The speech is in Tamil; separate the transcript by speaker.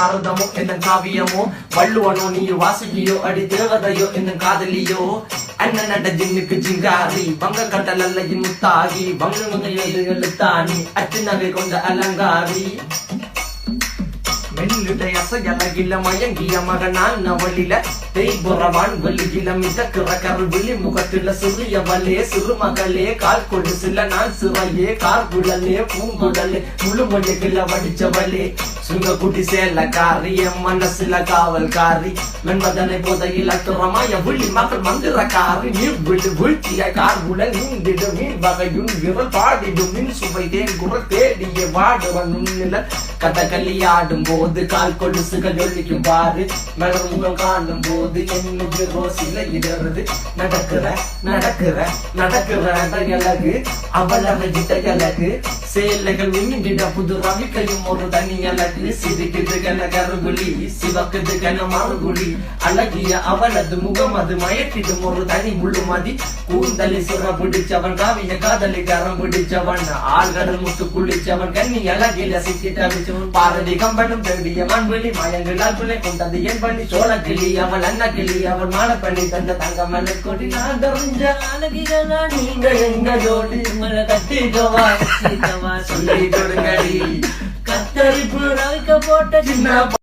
Speaker 1: பாரதமோ என்ன காவியமோ வள்ளுவனோ நீ வாசுகியோ அடி தேவதையோ என்ன காதலியோ அண்ணன் நட ஜின்னுக்கு ஜிங்காரி வங்க கடல் அல்லையின் முத்தாகி வங்க எழுத்தாணி அச்சு நகை கொண்ட அலங்காரி மெல்லுடைய அசையலகில மயங்கிய மகனான் அவளில தேய்புறவான் வெளியில மிதக்கிற கருவிழி முகத்தில சிறியவளே சிறுமகளே கால் கொடு சில நான் சிறையே கார்குழலே பூங்குடலே முழுமொழிகள வடிச்சவளே சுங்க குட்டி சேலக்காரி என் மனசுல காவல்காரி மென்பதனை போதையில் அத்துறமாய விழி மகள் மந்திரக்காரி நீர் விழு வீழ்த்திய கார்குழல் நீந்திடு மீன் வகையுன் விரல் பாடிடும் மின் சுவை தேன் குரல் தேடிய வாடுவன் உன்னில கதகளி ஆடும் போது கால் கொலுசுகள் ஒழிக்கும் பாரு மலர் முகம் காணும் போது என்னுக்கு ரோசில இடறது நடக்கிற நடக்கிற நடக்கிற அழகு அவளவை கிட்ட அழகு சேலைகள் விண்ணிட புது ரவிக்கையும் ஒரு தனி அழகு சிரிக்குது கன கருகுலி சிவக்குது கன மறுகுலி அழகிய அவளது முகம் அது மயக்கிடும் ஒரு தனி முழுமதி கூந்தலி சுர பிடிச்சவன் காவிய காதலி கரம் பிடிச்சவன் ஆழ்கடல் முத்து குளிச்சவன் கண்ணி அழகில சிக்கிட்ட பாரதி கம்பனும் தேடிய மண்வெளி மயங்களால் பிள்ளை கொண்டது என் பண்ணி சோழ கிளி அவள் அண்ணா கிளி அவள் மாட பண்ணி தந்த தங்க மலை கொடி நான் தெரிஞ்ச அழகிகளா நீங்க எங்க ஜோடி மலை கட்டிக்கவா சொல்லி கொடுங்கடி கத்தரிப்பு ரவிக்க போட்ட சின்ன